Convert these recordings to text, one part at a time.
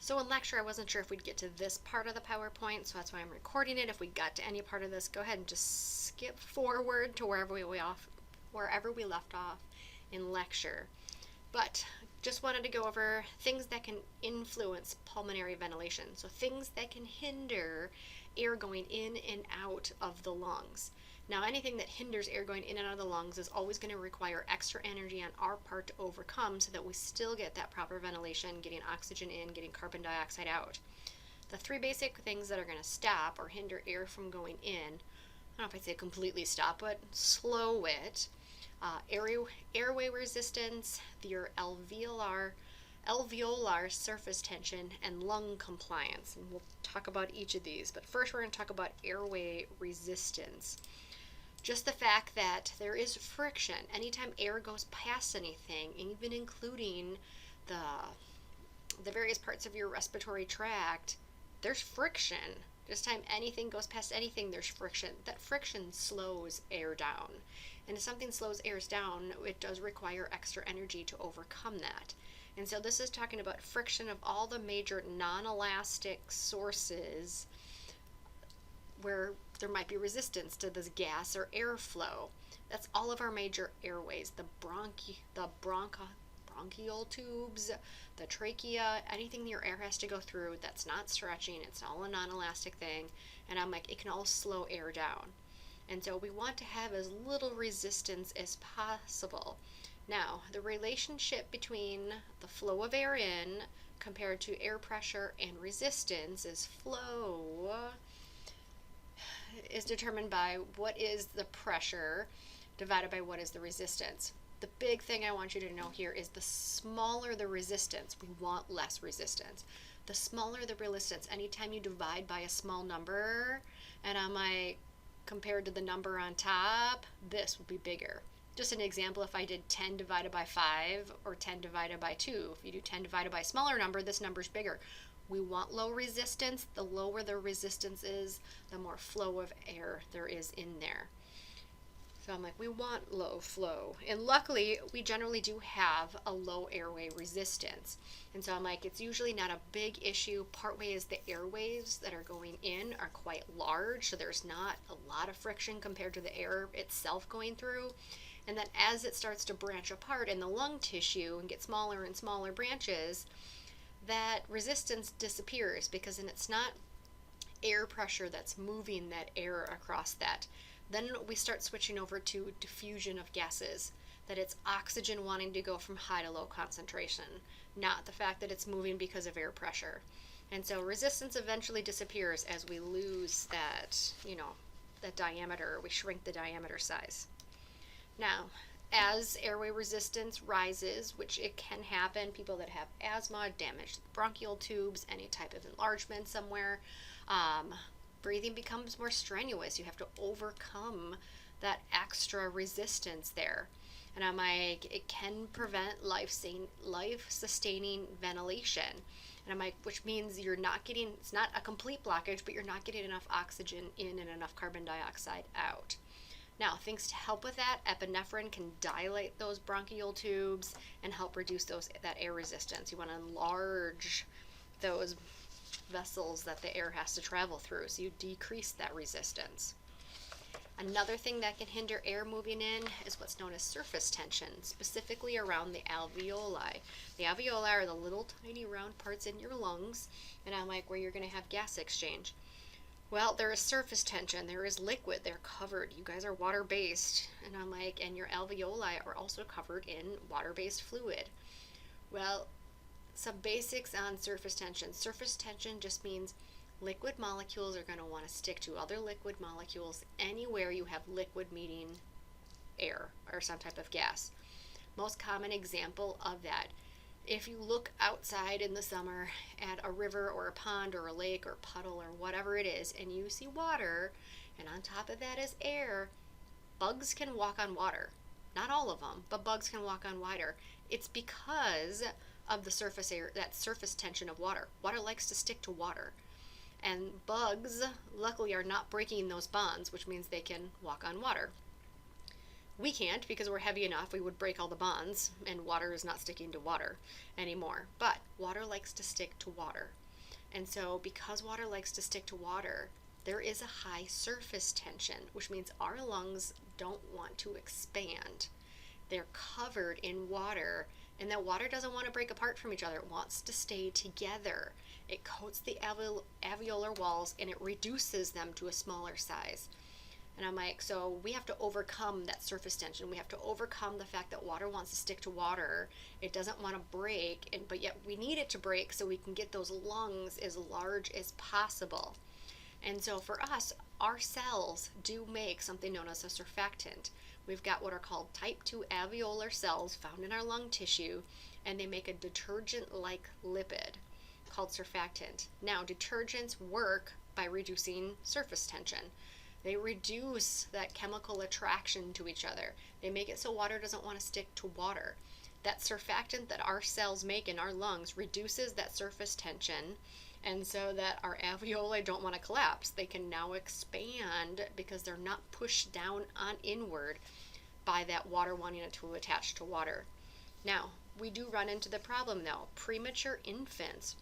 So in lecture, I wasn't sure if we'd get to this part of the PowerPoint, so that's why I'm recording it. If we got to any part of this, go ahead and just skip forward to wherever we left off in lecture. But just wanted to go over things that can influence pulmonary ventilation. So things that can hinder air going in and out of the lungs. Now, anything that hinders air going in and out of the lungs is always going to require extra energy on our part to overcome so that we still get that proper ventilation, getting oxygen in, getting carbon dioxide out. The three basic things that are going to stop or hinder air from going in, I don't know if I'd say completely stop, but slow it. Airway resistance, your alveolar surface tension, and lung compliance. And we'll talk about each of these, but first we're going to talk about airway resistance. Just the fact that there is friction. Anytime air goes past anything, even including the various parts of your respiratory tract, there's friction. Just time anything goes past anything, there's friction. That friction slows air down. And if something slows air down, it does require extra energy to overcome that. And so this is talking about friction of all the major non-elastic sources where there might be resistance to this gas or airflow. That's all of our major airways, the bronchial tubes, the trachea, anything your air has to go through that's not stretching, it's all a non-elastic thing, and I'm like, it can all slow air down. And so we want to have as little resistance as possible. Now, the relationship between the flow of air in compared to air pressure and resistance is flow is determined by what is the pressure divided by what is the resistance. The big thing I want you to know here is the smaller the resistance, we want less resistance. The smaller the resistance, anytime you divide by a small number, and I'm like, compared to the number on top, this will be bigger. Just an example, if I did 10 divided by 5 or 10 divided by 2, if you do 10 divided by a smaller number, this number's bigger. We want low resistance. The lower the resistance is, the more flow of air there is in there. So I'm like, we want low flow. And luckily, we generally do have a low airway resistance. And so I'm like, it's usually not a big issue. Partway is the airways that are going in are quite large, so there's not a lot of friction compared to the air itself going through. And then as it starts to branch apart in the lung tissue and get smaller and smaller branches, that resistance disappears because then it's not air pressure that's moving that air across that. Then we start switching over to diffusion of gases, that it's oxygen wanting to go from high to low concentration, not the fact that it's moving because of air pressure. And so resistance eventually disappears as we lose that, that diameter, we shrink the diameter size. Now, as airway resistance rises, which it can happen, people that have asthma, damaged bronchial tubes, any type of enlargement somewhere, breathing becomes more strenuous. You have to overcome that extra resistance there. And I'm like, it can prevent life-sustaining ventilation. And I'm like, which means you're not getting, it's not a complete blockage, but you're not getting enough oxygen in and enough carbon dioxide out. Now, things to help with that, epinephrine can dilate those bronchial tubes and help reduce that air resistance. You want to enlarge those vessels that the air has to travel through, so you decrease that resistance. Another thing that can hinder air moving in is what's known as surface tension, specifically around the alveoli. The alveoli are the little tiny round parts in your lungs, and I'm like, where you're going to have gas exchange. Well, there is surface tension, there is liquid, they're covered. You guys are water-based, and I'm like, and your alveoli are also covered in water-based fluid. Well, some basics on surface tension. Surface tension just means liquid molecules are going to want to stick to other liquid molecules anywhere you have liquid meeting air or some type of gas. Most common example of that, if you look outside in the summer at a river or a pond or a lake or puddle or whatever it is, and you see water, and on top of that is air, bugs can walk on water. Not all of them, but bugs can walk on water. It's because of the surface air, that surface tension of water. Water likes to stick to water. And bugs, luckily, are not breaking those bonds, which means they can walk on water. We can't because we're heavy enough. We would break all the bonds, and water is not sticking to water anymore. But water likes to stick to water. And so because water likes to stick to water, there is a high surface tension, which means our lungs don't want to expand. They're covered in water, and that water doesn't want to break apart from each other. It wants to stay together. It coats the alveolar walls, and it reduces them to a smaller size. And I'm like, so we have to overcome that surface tension. We have to overcome the fact that water wants to stick to water. It doesn't want to break, but yet we need it to break so we can get those lungs as large as possible. And so for us, our cells do make something known as a surfactant. We've got what are called type 2 alveolar cells found in our lung tissue, and they make a detergent-like lipid called surfactant. Now, detergents work by reducing surface tension. They reduce that chemical attraction to each other. They make it so water doesn't want to stick to water. That surfactant that our cells make in our lungs reduces that surface tension, and so that our alveoli don't want to collapse. They can now expand because they're not pushed down on inward by that water wanting to attach to water. Now, we do run into the problem though. Premature infants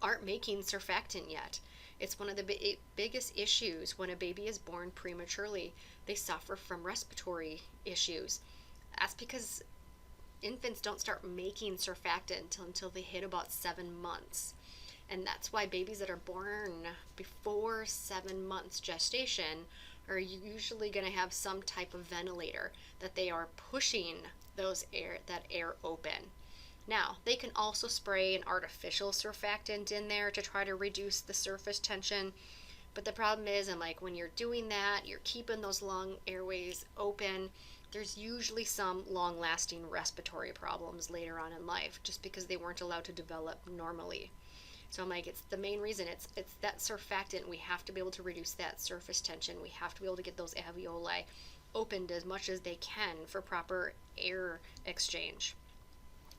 aren't making surfactant yet. It's one of the biggest issues when a baby is born prematurely. They suffer from respiratory issues. That's because infants don't start making surfactant until they hit about 7 months. And that's why babies that are born before 7 months gestation are usually going to have some type of ventilator that they are pushing that air open. Now, they can also spray an artificial surfactant in there to try to reduce the surface tension. But the problem is, when you're doing that, you're keeping those lung airways open. There's usually some long-lasting respiratory problems later on in life just because they weren't allowed to develop normally. So it's the main reason. It's that surfactant. We have to be able to reduce that surface tension. We have to be able to get those alveoli opened as much as they can for proper air exchange.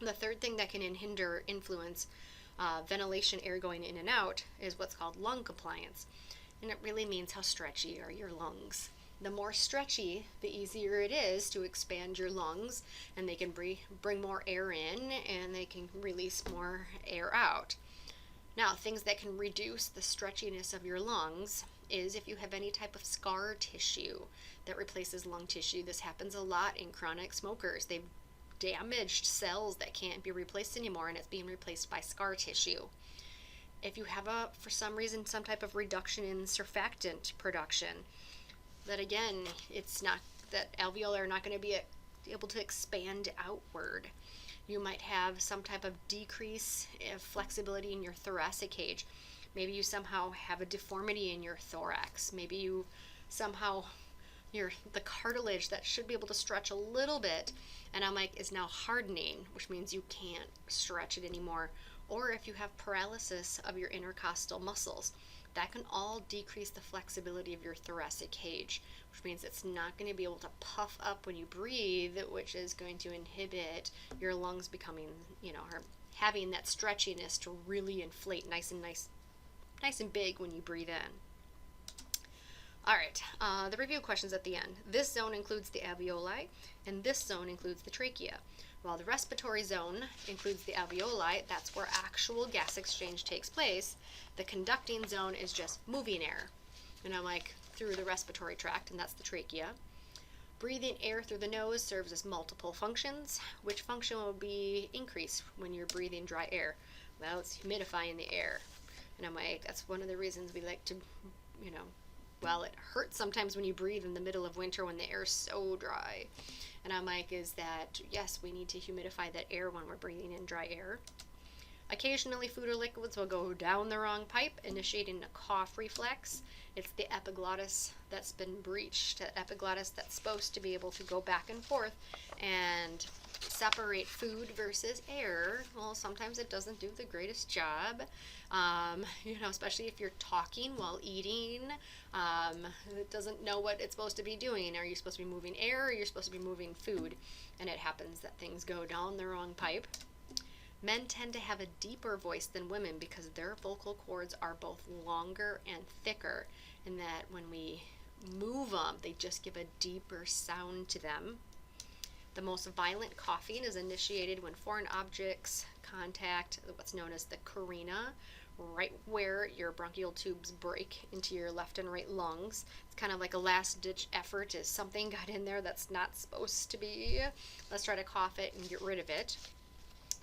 The third thing that can influence ventilation, air going in and out, is what's called lung compliance. And it really means how stretchy are your lungs. The more stretchy, the easier it is to expand your lungs, and they can bring more air in, and they can release more air out. Now, things that can reduce the stretchiness of your lungs is if you have any type of scar tissue that replaces lung tissue. This happens a lot in chronic smokers. They've damaged cells that can't be replaced anymore, and it's being replaced by scar tissue. If you have for some reason, some type of reduction in surfactant production, that again, it's not that alveoli are not going to be able to expand outward. You might have some type of decrease of flexibility in your thoracic cage. Maybe you somehow have a deformity in your thorax. Maybe you somehow the cartilage that should be able to stretch a little bit, and is now hardening, which means you can't stretch it anymore. Or if you have paralysis of your intercostal muscles, that can all decrease the flexibility of your thoracic cage, which means it's not going to be able to puff up when you breathe, which is going to inhibit your lungs becoming, or having that stretchiness to really inflate nice and big when you breathe in. All right, the review questions at the end. This zone includes the alveoli, and this zone includes the trachea. While the respiratory zone includes the alveoli, that's where actual gas exchange takes place. The conducting zone is just moving air, and through the respiratory tract, and that's the trachea. Breathing air through the nose serves as multiple functions. Which function will be increased when you're breathing dry air? Well, it's humidifying the air, and that's one of the reasons we like to, well, it hurts sometimes when you breathe in the middle of winter when the air is so dry. And is that, yes, we need to humidify that air when we're breathing in dry air. Occasionally, food or liquids will go down the wrong pipe, initiating a cough reflex. It's the epiglottis that's been breached, the epiglottis that's supposed to be able to go back and forth and separate food versus air. Well, sometimes it doesn't do the greatest job, especially if you're talking while eating. It doesn't know what it's supposed to be doing. Are you supposed to be moving air, or you're supposed to be moving food? And it happens that things go down the wrong pipe. Men tend to have a deeper voice than women because their vocal cords are both longer and thicker, and that when we move them, they just give a deeper sound to them. The most violent coughing is initiated when foreign objects contact what's known as the carina, right where your bronchial tubes break into your left and right lungs. It's kind of like a last-ditch effort as something got in there that's not supposed to be. Let's try to cough it and get rid of it.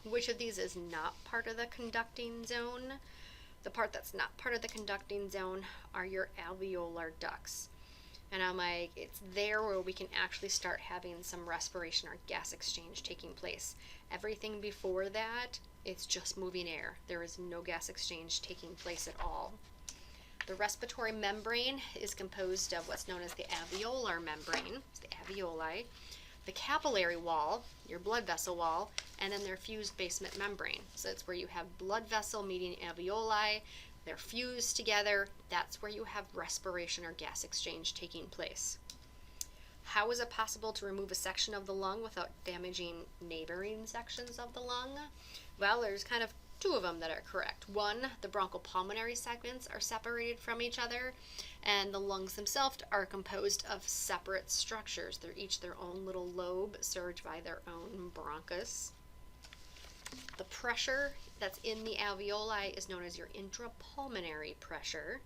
Which of these is not part of the conducting zone? The part that's not part of the conducting zone are your alveolar ducts. And I'm like, it's there where we can actually start having some respiration or gas exchange taking place. Everything before that, it's just moving air. There is no gas exchange taking place at all. The respiratory membrane is composed of what's known as the alveolar membrane, it's the alveoli, the capillary wall, your blood vessel wall, and then their fused basement membrane. So it's where you have blood vessel meeting alveoli, they're fused together. That's where you have respiration or gas exchange taking place. How is it possible to remove a section of the lung without damaging neighboring sections of the lung? Well, there's kind of two of them that are correct. One, the bronchopulmonary segments are separated from each other, and the lungs themselves are composed of separate structures. They're each their own little lobe served by their own bronchus. The pressure that's in the alveoli is known as your intrapulmonary pressure.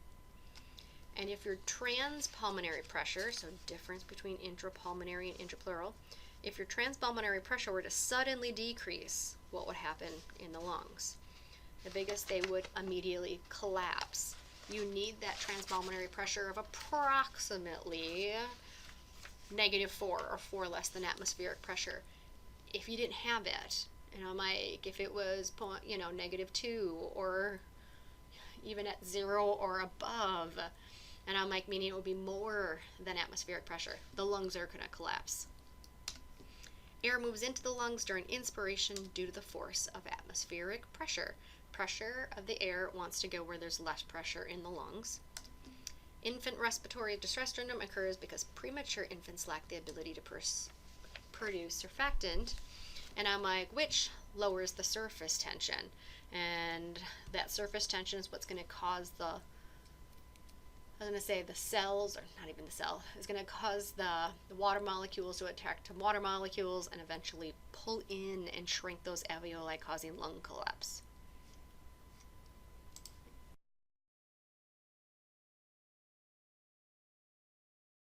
And if your transpulmonary pressure, so difference between intrapulmonary and intrapleural, if your transpulmonary pressure were to suddenly decrease, what would happen in the lungs? The biggest, they would immediately collapse. You need that transpulmonary pressure of approximately -4 or 4 less than atmospheric pressure. If you didn't have it, like if it was, -2 or even at 0 or above, and I'm like, meaning it would be more than atmospheric pressure, the lungs are going to collapse. Air moves into the lungs during inspiration due to the force of atmospheric pressure. Pressure of the air wants to go where there's less pressure in the lungs. Infant respiratory distress syndrome occurs because premature infants lack the ability to produce surfactant. And I'm like, which lowers the surface tension? And that surface tension is what's going to cause the cells, or not even the cell, is going to cause the water molecules to attract to water molecules and eventually pull in and shrink those alveoli, causing lung collapse.